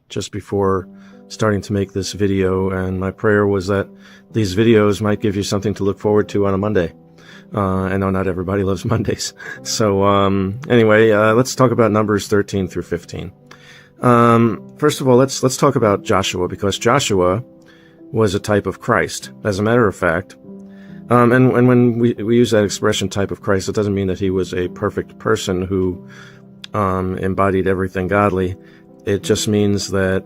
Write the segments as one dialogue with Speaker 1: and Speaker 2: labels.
Speaker 1: just before starting to make this video, and my prayer was that these videos might give you something to look forward to on a Monday. I know not everybody loves Mondays. So anyway, let's talk about Numbers 13 through 15. First of all, let's talk about Joshua, because Joshua was a type of Christ. As a matter of fact, and when we use that expression, type of Christ, it doesn't mean that he was a perfect person who embodied everything godly. It just means that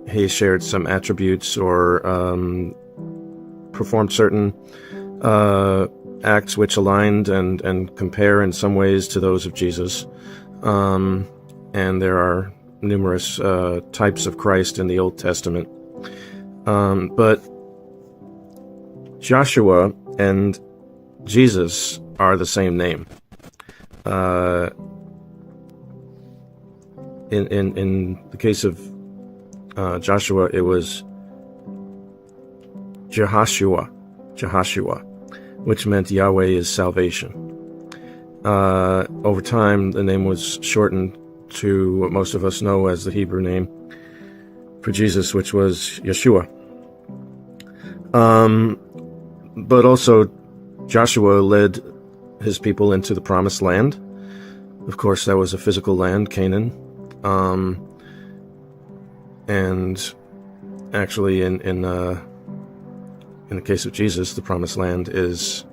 Speaker 1: he shared some attributes or performed certain acts which aligned and compare in some ways to those of Jesus. And there are numerous types of Christ in the Old Testament. But Joshua and Jesus are the same name. In the case of Joshua, it was Jehoshua, which meant Yahweh is salvation. Over time, the name was shortened to what most of us know as the Hebrew name for Jesus, which was Yeshua. But also, Joshua led his people into the Promised Land. Of course, that was a physical land, Canaan. And actually, in the case of Jesus, the Promised Land is,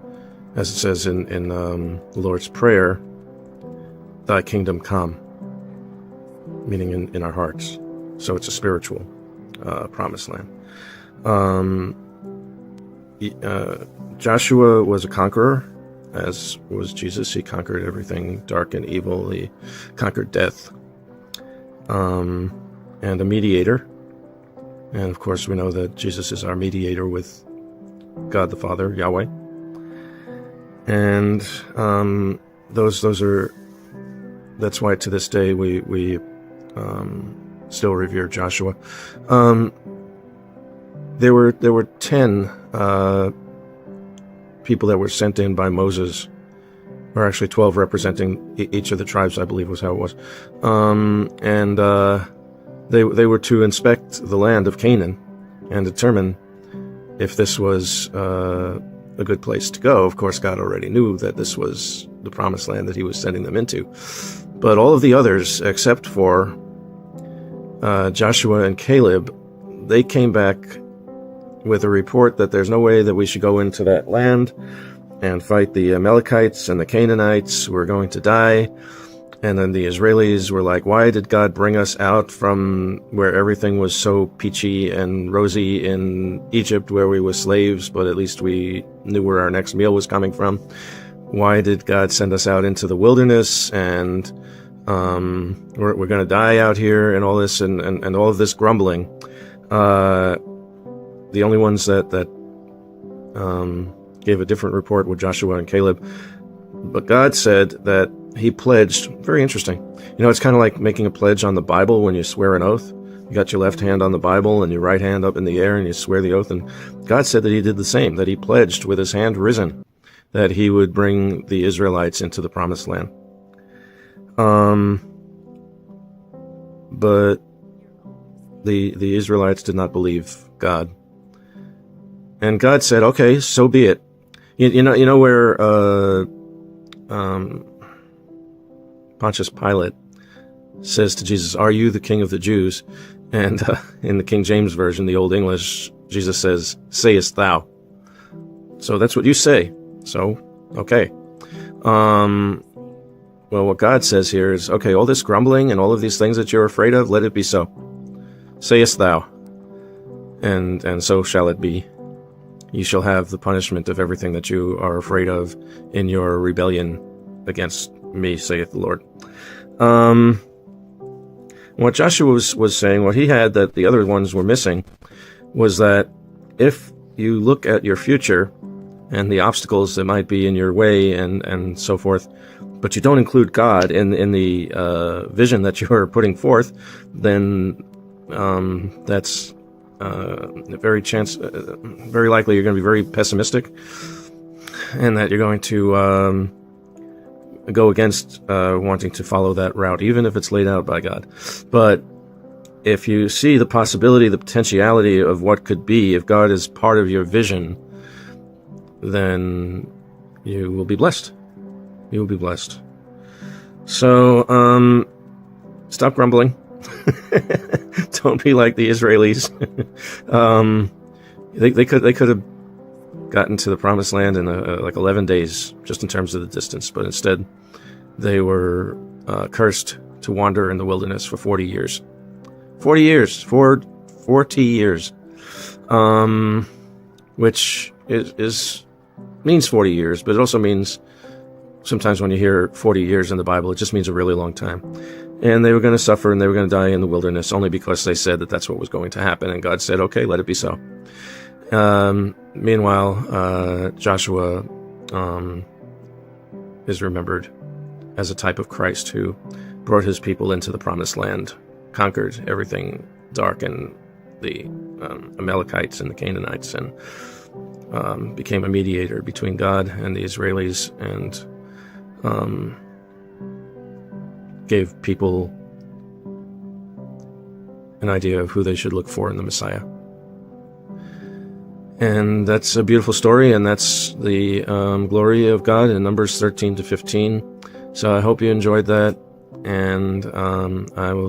Speaker 1: as it says in the Lord's Prayer, "Thy kingdom come," meaning in our hearts. So it's a spiritual Promised Land. Joshua was a conqueror, as was Jesus. He conquered everything dark and evil. He conquered death. And a mediator. And of course, we know that Jesus is our mediator with God the Father, Yahweh. And that's why to this day we still revere Joshua. There were 10 people that were sent in by Moses, or actually 12 representing each of the tribes, I believe was how it was. And they were to inspect the land of Canaan and determine if this was a good place to go. Of course, God already knew that this was the Promised Land that he was sending them into. But all of the others, except for Joshua and Caleb, they came back with a report that there's no way that we should go into that land and fight the Amalekites and the Canaanites. We're going to die. And then the Israelis were like, why did God bring us out from where everything was so peachy and rosy in Egypt, where we were slaves, but at least we knew where our next meal was coming from? Why did God send us out into the wilderness, and we're going to die out here, and all this and all of this grumbling? The only ones that gave a different report were Joshua and Caleb. But God said that he pledged, very interesting. You know, it's kind of like making a pledge on the Bible when you swear an oath. You got your left hand on the Bible and your right hand up in the air and you swear the oath. And God said that he did the same, that he pledged with his hand risen that he would bring the Israelites into the Promised Land. But the Israelites did not believe God. And God said, okay, so be it. You know where Pontius Pilate says to Jesus, "Are you the King of the Jews?" And in the King James Version, the Old English, Jesus says, "Sayest thou?" So that's what you say. So, okay. Well, what God says here is, okay, all this grumbling and all of these things that you're afraid of, let it be so. Sayest thou, and so shall it be. You shall have the punishment of everything that you are afraid of in your rebellion against me, saith the Lord. What Joshua was saying, what he had that the other ones were missing, was that if you look at your future and the obstacles that might be in your way and so forth, but you don't include God in the vision that you're putting forth, then that's very likely you're going to be very pessimistic, and that you're going to go against wanting to follow that route, even if it's laid out by God. But if you see the possibility, the potentiality of what could be, if God is part of your vision, then you will be blessed. You will be blessed. So, stop grumbling. Don't be like the Israelis. They could have gotten to the promised land in like 11 days, just in terms of the distance, but instead they were cursed to wander in the wilderness for 40 years. 40 years, 40 years, which means 40 years, but it also means sometimes when you hear 40 years in the Bible, it just means a really long time. And they were going to suffer and they were going to die in the wilderness only because they said that that's what was going to happen. And God said, okay, let it be so. Meanwhile, Joshua is remembered as a type of Christ who brought his people into the promised land, conquered everything dark and the Amalekites and the Canaanites, and became a mediator between God and the Israelis, and gave people an idea of who they should look for in the Messiah. And that's a beautiful story, and that's the glory of God in Numbers 13 to 15. So I hope you enjoyed that, and I will